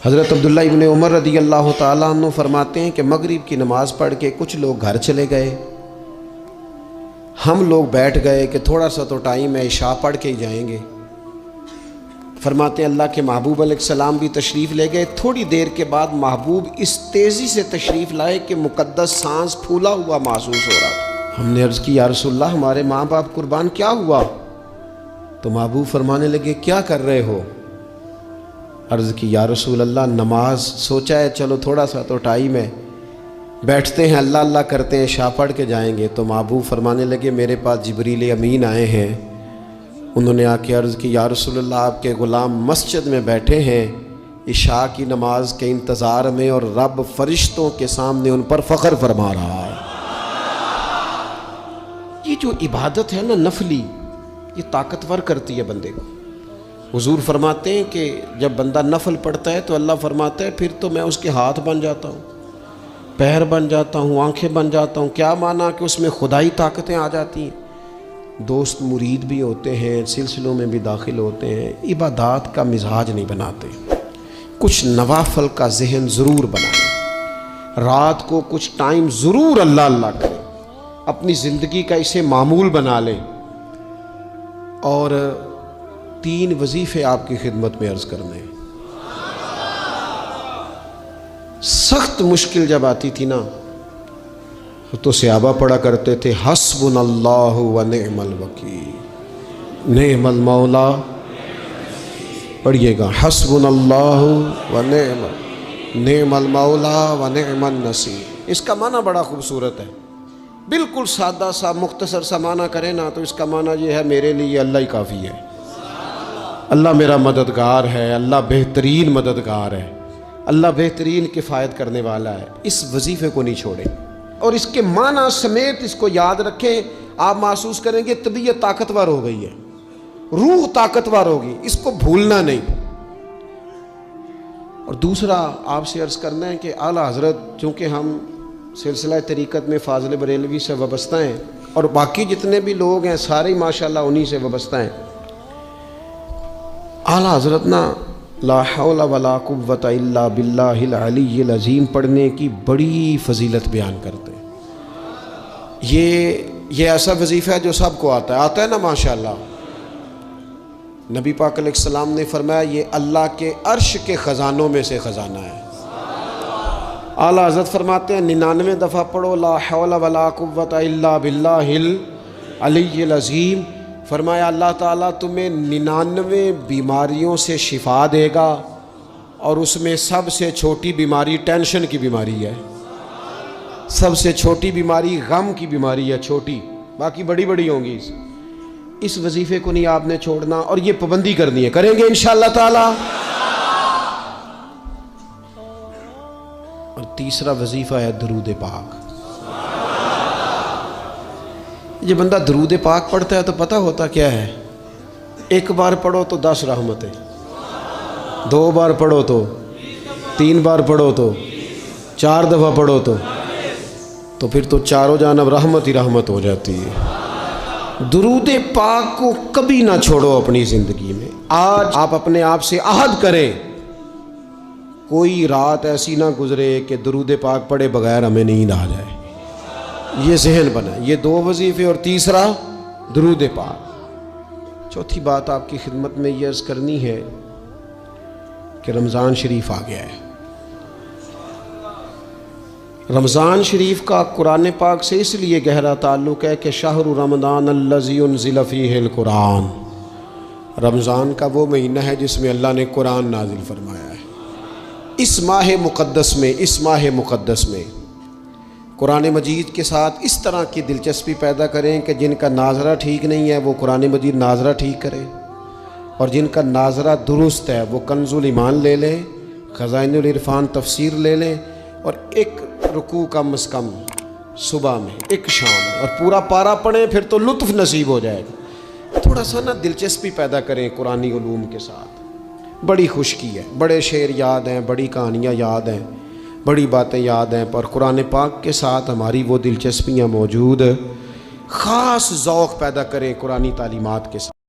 حضرت عبداللہ ابن عمر رضی اللہ تعالیٰ عنہ فرماتے ہیں کہ مغرب کی نماز پڑھ کے کچھ لوگ گھر چلے گئے، ہم لوگ بیٹھ گئے کہ تھوڑا سا تو ٹائم ہے، عشاء پڑھ کے ہی جائیں گے۔ فرماتے ہیں اللہ کے محبوب علیہ السلام بھی تشریف لے گئے۔ تھوڑی دیر کے بعد محبوب اس تیزی سے تشریف لائے کہ مقدس سانس پھولا ہوا محسوس ہو رہا تھا۔ ہم نے عرض کی یا رسول اللہ ہمارے ماں باپ قربان، کیا ہوا؟ تو محبوب فرمانے لگے کیا کر رہے ہو؟ عرض کی یا رسول اللہ نماز، سوچا ہے چلو تھوڑا سا تو ٹائم ہے، بیٹھتے ہیں اللہ اللہ کرتے ہیں، عشاء پڑھ کے جائیں گے۔ تو محبوب فرمانے لگے میرے پاس جبریل امین آئے ہیں، انہوں نے آ کے عرض کی یا رسول اللہ آپ کے غلام مسجد میں بیٹھے ہیں عشاء کی نماز کے انتظار میں، اور رب فرشتوں کے سامنے ان پر فخر فرما رہا ہے۔ یہ جو عبادت ہے نا نفلی، یہ طاقتور کرتی ہے بندے کو۔ حضور فرماتے ہیں کہ جب بندہ نفل پڑھتا ہے تو اللہ فرماتا ہے پھر تو میں اس کے ہاتھ بن جاتا ہوں، پیر بن جاتا ہوں، آنکھیں بن جاتا ہوں۔ کیا معنی کہ اس میں خدائی طاقتیں آ جاتی ہیں، دوست مرید بھی ہوتے ہیں، سلسلوں میں بھی داخل ہوتے ہیں۔ عبادات کا مزاج نہیں بناتے، کچھ نوافل کا ذہن ضرور بنائیں، رات کو کچھ ٹائم ضرور اللہ اللہ کریں، اپنی زندگی کا اسے معمول بنا لیں۔ اور 3 وظیفے آپ کی خدمت میں عرض کرنے ہیں۔ سخت مشکل جب آتی تھی نا تو صحابہ پڑھا کرتے تھے حسبنا اللہ و نعم الوکیل، نعم المولا، پڑھیے گا حسبنا اللہ و نعم المولا و نعم النصیر۔ اس کا معنی بڑا خوبصورت ہے، بالکل سادہ سا مختصر سا معنی کریں نا تو اس کا معنی یہ ہے میرے لیے اللہ ہی کافی ہے، اللہ میرا مددگار ہے، اللہ بہترین مددگار ہے، اللہ بہترین کفایت کرنے والا ہے۔ اس وظیفے کو نہیں چھوڑیں اور اس کے معنی سمیت اس کو یاد رکھیں۔ آپ محسوس کریں گے طبیعت طاقتور ہو گئی ہے، روح طاقتور ہوگی، اس کو بھولنا نہیں۔ اور دوسرا آپ سے عرض کرنا ہے کہ اعلیٰ حضرت، چونکہ ہم سلسلہ طریقت میں فاضل بریلوی سے وابستہ ہیں اور باقی جتنے بھی لوگ ہیں سارے ماشاءاللہ انہی سے وابستہ ہیں، اعلیٰ حضرت نا لا حول ولا قوت الا باللہ العلی العظیم پڑھنے کی بڑی فضیلت بیان کرتے ہیں۔ یہ ایسا وظیفہ ہے جو سب کو آتا ہے نا ماشاءاللہ۔ نبی پاک علیہ السلام نے فرمایا یہ اللہ کے عرش کے خزانوں میں سے خزانہ ہے۔ اعلیٰ حضرت فرماتے ہیں 99 دفعہ پڑھو لا حول ولا قوت الا باللہ العلی العظیم۔ فرمایا اللہ تعالیٰ تمہیں 99 بیماریوں سے شفا دے گا، اور اس میں سب سے چھوٹی بیماری ٹینشن کی بیماری ہے، سب سے چھوٹی بیماری غم کی بیماری ہے، چھوٹی، باقی بڑی بڑی ہوں گی۔ اس وظیفے کو نہیں آپ نے چھوڑنا، اور یہ پابندی کرنی ہے، کریں گے انشاءاللہ تعالیٰ۔ اور تیسرا وظیفہ ہے درود پاک۔ یہ بندہ درود پاک پڑھتا ہے تو پتہ ہوتا کیا ہے، 1 بار پڑھو تو 10 رحمتیں، 2 بار پڑھو تو 3 بار پڑھو تو 4 دفعہ پڑھو تو پھر تو چاروں جانب رحمت ہی رحمت ہو جاتی ہے۔ درود پاک کو کبھی نہ چھوڑو اپنی زندگی میں۔ آج آپ اپنے آپ سے عہد کریں کوئی رات ایسی نہ گزرے کہ درود پاک پڑھے بغیر ہمیں نیند آ جائے۔ یہ ذہن بنا، یہ 2 وظیفے اور تیسرا درود پاک۔ چوتھی بات آپ کی خدمت میں یہ عرض کرنی ہے کہ رمضان شریف آ گیا ہے۔ رمضان شریف کا قرآن پاک سے اس لیے گہرا تعلق ہے کہ شہر رمضان الذی انزل فیہ القرآن، رمضان کا وہ مہینہ ہے جس میں اللہ نے قرآن نازل فرمایا ہے۔ اس ماہ مقدس میں قرآن مجید کے ساتھ اس طرح کی دلچسپی پیدا کریں کہ جن کا ناظرہ ٹھیک نہیں ہے وہ قرآن مجید ناظرہ ٹھیک کریں، اور جن کا ناظرہ درست ہے وہ کنز الایمان لے لیں، خزائن العرفان تفسیر لے لیں، اور ایک رکوع کم از کم صبح میں، ایک شام میں، اور پورا پارہ پڑھیں، پھر تو لطف نصیب ہو جائے گا۔ تھوڑا سا نا دلچسپی پیدا کریں قرآنی علوم کے ساتھ۔ بڑی خشکی ہے، بڑے شعر یاد ہیں، بڑی کہانیاں یاد ہیں، بڑی باتیں یاد ہیں، پر قرآن پاک کے ساتھ ہماری وہ دلچسپیاں موجود۔ خاص ذوق پیدا کریں قرآنی تعلیمات کے ساتھ۔